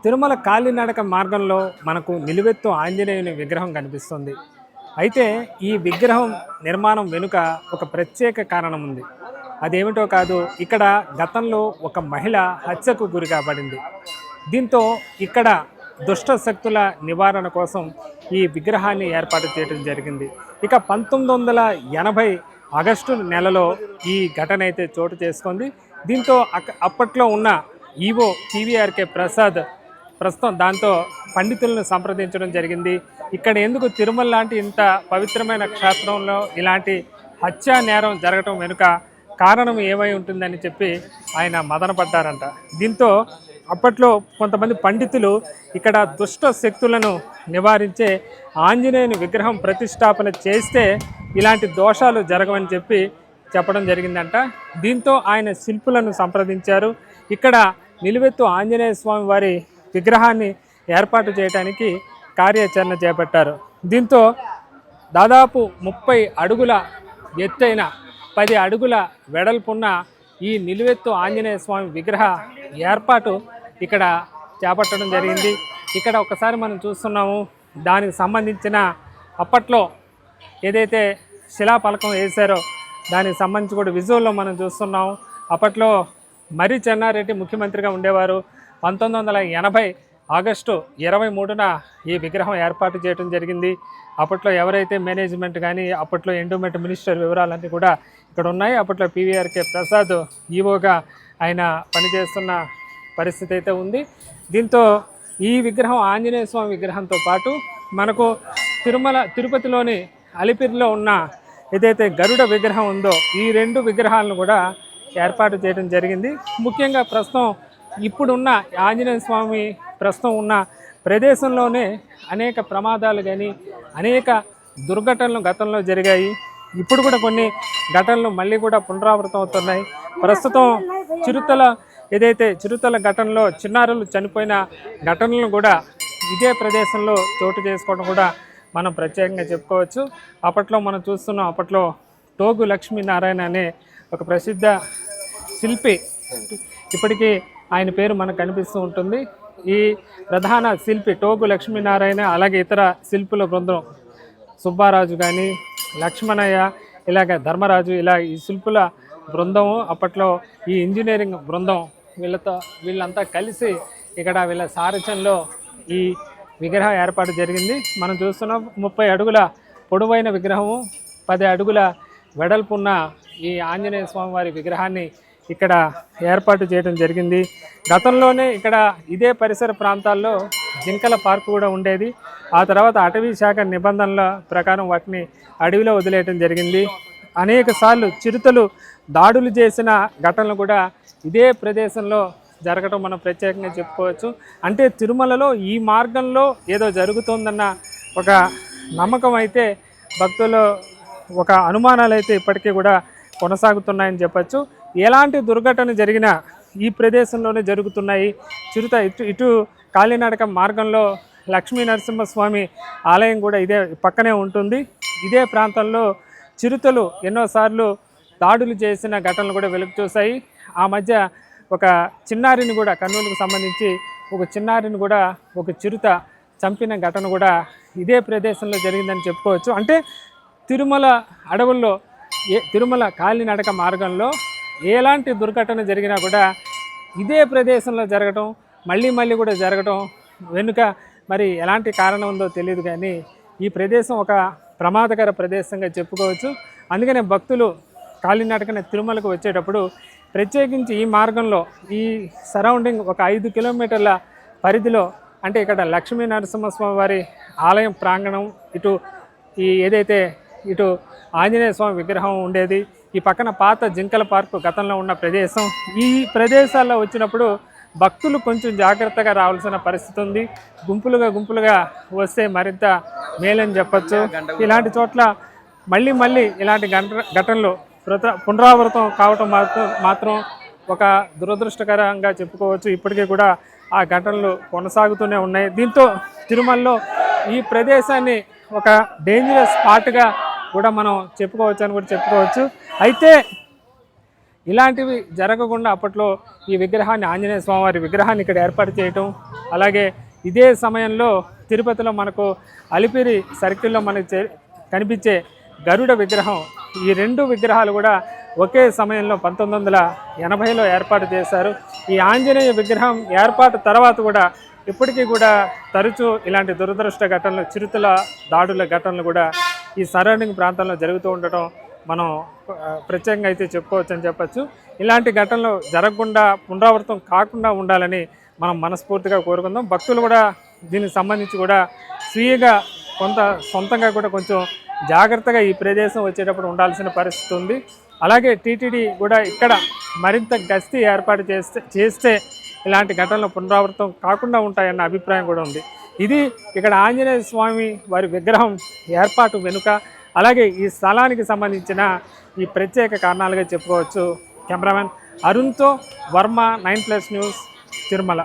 తిరుమల కాలినడక మార్గంలో మనకు నిలువెత్తు ఆంజనేయుని విగ్రహం కనిపిస్తుంది. అయితే ఈ విగ్రహం నిర్మాణం వెనుక ఒక ప్రత్యేక కారణం ఉంది. అదేమిటో కాదు, ఇక్కడ గతంలో ఒక మహిళ హత్యకు గురి కాబడింది. దీంతో ఇక్కడ దుష్ట శక్తుల నివారణ కోసం ఈ విగ్రహాన్ని ఏర్పాటు చేయడం జరిగింది. ఇక 1980 ఆగస్టు నెలలో ఈ ఘటన అయితే చోటు చేసుకుంది. దీంతో అప్పట్లో ఉన్న ఈవో టీవీఆర్కే ప్రసాద్ ప్రస్తుతం దాంతో పండితులను సంప్రదించడం జరిగింది. ఇక్కడ ఎందుకు తిరుమల లాంటి ఇంత పవిత్రమైన క్షేత్రంలో ఇలాంటి హత్యా నేరం జరగటం వెనుక కారణం ఏమై ఉంటుందని చెప్పి ఆయన మదనపడ్డారంట. దీంతో అప్పట్లో కొంతమంది పండితులు ఇక్కడ దుష్ట శక్తులను నివారించే ఆంజనేయుని విగ్రహం ప్రతిష్టాపన చేస్తే ఇలాంటి దోషాలు జరగవని చెప్పడం జరిగిందంట. దీంతో ఆయన శిల్పులను సంప్రదించారు. ఇక్కడ నిలువెత్తు ఆంజనేయ స్వామి వారి విగ్రహాన్ని ఏర్పాటు చేయడానికి కార్యాచరణ చేపట్టారు. దీంతో దాదాపు 30 అడుగుల ఎత్తైన 10 అడుగుల వెడల్పున్న ఈ నిలువెత్తు ఆంజనేయ స్వామి విగ్రహ ఏర్పాటు ఇక్కడ చేపట్టడం జరిగింది. ఇక్కడ ఒకసారి మనం చూస్తున్నాము, దానికి సంబంధించిన అప్పట్లో ఏదైతే శిలాఫలకం వేశారో దానికి సంబంధించి కూడా విజువల్లో మనం చూస్తున్నాము. అప్పట్లో మర్రి చెన్నారెడ్డి ముఖ్యమంత్రిగా ఉండేవారు. 1980 ఆగస్టు 23న ఈ విగ్రహం ఏర్పాటు చేయడం జరిగింది. అప్పట్లో ఎవరైతే మేనేజ్మెంట్ కానీ అప్పట్లో ఎండోమెంట్ మినిస్టర్ వివరాలన్నీ కూడా ఇక్కడ ఉన్నాయి. అప్పట్లో పీవీఆర్కే ప్రసాద్ ఈవోగా ఆయన పనిచేస్తున్న పరిస్థితి అయితే ఉంది. దీంతో ఈ విగ్రహం ఆంజనేయ స్వామి విగ్రహంతో పాటు మనకు తిరుపతిలోని అలిపిరిలో ఉన్న ఏదైతే గరుడ విగ్రహం ఉందో ఈ 2 విగ్రహాలను కూడా ఏర్పాటు చేయడం జరిగింది. ముఖ్యంగా ప్రస్తుతం ఇప్పుడున్న ఆంజనేయ స్వామి ప్రస్తుతం ఉన్న ప్రదేశంలోనే అనేక ప్రమాదాలు కానీ అనేక దుర్ఘటనలు గతంలో జరిగాయి. ఇప్పుడు కూడా కొన్ని ఘటనలు మళ్ళీ కూడా పునరావృతం అవుతున్నాయి. ప్రస్తుతం చిరుతల ఘటనలో చిన్నారులు చనిపోయిన ఘటనలను కూడా ఇదే ప్రదేశంలో చోటు చేసుకోవడం కూడా మనం ప్రత్యేకంగా చెప్పుకోవచ్చు. అప్పట్లో మనం చూస్తున్నాం, అప్పట్లో టోగు లక్ష్మీనారాయణ అనే ఒక ప్రసిద్ధ శిల్పి, ఇప్పటికీ ఆయన పేరు మనకు కనిపిస్తూ ఉంటుంది. ఈ ప్రధాన శిల్పి టోగు లక్ష్మీనారాయణ, అలాగే ఇతర శిల్పుల బృందం సుబ్బారాజు కానీ లక్ష్మణయ్య, ఇలాగ ధర్మరాజు, ఇలా ఈ శిల్పుల బృందము అప్పట్లో ఈ ఇంజనీరింగ్ బృందం వీళ్ళంతా కలిసి ఇక్కడ వీళ్ళ సారథ్యంలో ఈ విగ్రహం ఏర్పాటు జరిగింది. మనం చూస్తున్నాం 30 అడుగుల పొడవైన విగ్రహము, 10 అడుగుల వెడల్పున్న ఈ ఆంజనేయ స్వామి వారి విగ్రహాన్ని ఇక్కడ ఏర్పాటు చేయడం జరిగింది. గతంలోనే ఇక్కడ ఇదే పరిసర ప్రాంతాల్లో జింకల పార్కు కూడా ఉండేది. ఆ తర్వాత అటవీ శాఖ నిబంధనల ప్రకారం వాటిని అడవిలో వదిలేయడం జరిగింది. అనేక సార్లు చిరుతలు దాడులు చేసిన ఘటనలు కూడా ఇదే ప్రదేశంలో జరగటం మనం ప్రత్యేకంగా చెప్పుకోవచ్చు. అంటే తిరుమలలో ఈ మార్గంలో ఏదో జరుగుతుందన్న ఒక నమ్మకం అయితే భక్తులు ఒక అనుమానాలు అయితే ఇప్పటికీ కూడా కొనసాగుతున్నాయని చెప్పచ్చు. ఎలాంటి దుర్ఘటన జరిగినా ఈ ప్రదేశంలోనే జరుగుతున్నాయి. ఇటు కాలినడక మార్గంలో లక్ష్మీ నరసింహస్వామి ఆలయం కూడా ఇదే పక్కనే ఉంటుంది. ఇదే ప్రాంతంలో చిరుతలు ఎన్నోసార్లు దాడులు చేసిన ఘటనలు కూడా వెలుగు చూశాయి. ఆ మధ్య ఒక చిన్నారిని కూడా, కర్నూలుకు సంబంధించి ఒక చిన్నారిని కూడా ఒక చిరుత చంపిన ఘటన కూడా ఇదే ప్రదేశంలో జరిగిందని చెప్పుకోవచ్చు. అంటే తిరుమల అడవుల్లో తిరుమల కాలినడక మార్గంలో ఎలాంటి దుర్ఘటన జరిగినా కూడా ఇదే ప్రదేశంలో జరగటం, మళ్ళీ కూడా జరగటం వెనుక మరి ఎలాంటి కారణం ఉందో తెలియదు, కానీ ఈ ప్రదేశం ఒక ప్రమాదకర ప్రదేశంగా చెప్పుకోవచ్చు. అందుకనే భక్తులు కాలినడకన తిరుమలకు వచ్చేటప్పుడు ప్రత్యేకించి ఈ మార్గంలో ఈ సరౌండింగ్ ఒక 5 కిలోమీటర్ల పరిధిలో, అంటే ఇక్కడ లక్ష్మీ నరసింహస్వామి వారి ఆలయం ప్రాంగణం, ఇటు ఆంజనేయ స్వామి విగ్రహం ఉండేది, ఈ పక్కన పాత జింకల పార్కు గతంలో ఉన్న ప్రదేశం, ఈ ప్రదేశాల్లో వచ్చినప్పుడు భక్తులు కొంచెం జాగ్రత్తగా రావాల్సిన పరిస్థితి ఉంది. గుంపులుగా వస్తే మరింత మేలని చెప్పచ్చు. ఇలాంటి చోట్ల మళ్ళీ ఇలాంటి ఘటనలు పునరావృతం కావటం మాత్రం ఒక దురదృష్టకరంగా చెప్పుకోవచ్చు. ఇప్పటికీ కూడా ఆ ఘటనలు కొనసాగుతూనే ఉన్నాయి. దీంతో తిరుమలలో ఈ ప్రదేశాన్ని ఒక డేంజరస్ స్పాట్గా కూడా మనం చెప్పుకోవచ్చు. అయితే ఇలాంటివి జరగకుండా అప్పట్లో ఈ విగ్రహాన్ని, ఆంజనేయ స్వామివారి విగ్రహాన్ని ఇక్కడ ఏర్పాటు చేయటం, అలాగే ఇదే సమయంలో తిరుపతిలో మనకు అలిపిరి సర్కిల్లో మనకు కనిపించే గరుడ విగ్రహం, ఈ రెండు విగ్రహాలు కూడా ఒకే సమయంలో 1980లో ఏర్పాటు చేశారు. ఈ ఆంజనేయ విగ్రహం ఏర్పాటు తర్వాత కూడా ఇప్పటికీ కూడా తరచూ ఇలాంటి దురదృష్ట ఘటనలు, చిరుతల దాడుల ఘటనలు కూడా ఈ సరౌండింగ్ ప్రాంతంలో జరుగుతూ ఉండటం మనం ప్రత్యేకంగా అయితే చెప్పుకోవచ్చు అని చెప్పచ్చు. ఇలాంటి ఘటనలు జరగకుండా, పునరావృతం కాకుండా ఉండాలని మనం మనస్ఫూర్తిగా కోరుకుందాం. భక్తులు కూడా దీనికి సంబంధించి కూడా స్వీయంగా కొంత సొంతంగా కూడా కొంచెం జాగ్రత్తగా ఈ ప్రదేశం వచ్చేటప్పుడు ఉండాల్సిన పరిస్థితి ఉంది. అలాగే టీటీడీ కూడా ఇక్కడ మరింత గస్తీ ఏర్పాటు చేస్తే ఇలాంటి ఘటనలు పునరావృతం కాకుండా ఉంటాయన్న అభిప్రాయం కూడా ఉంది. ఇది ఇక్కడ ఆంజనేయ స్వామి వారి విగ్రహం ఏర్పాటు వెనుక, అలాగే ఈ స్థలానికి సంబంధించిన ఈ ప్రత్యేక కారణాలుగా చెప్పుకోవచ్చు. కెమెరామెన్ అరుణ్తో వర్మ, 9+ న్యూస్, తిరుమల.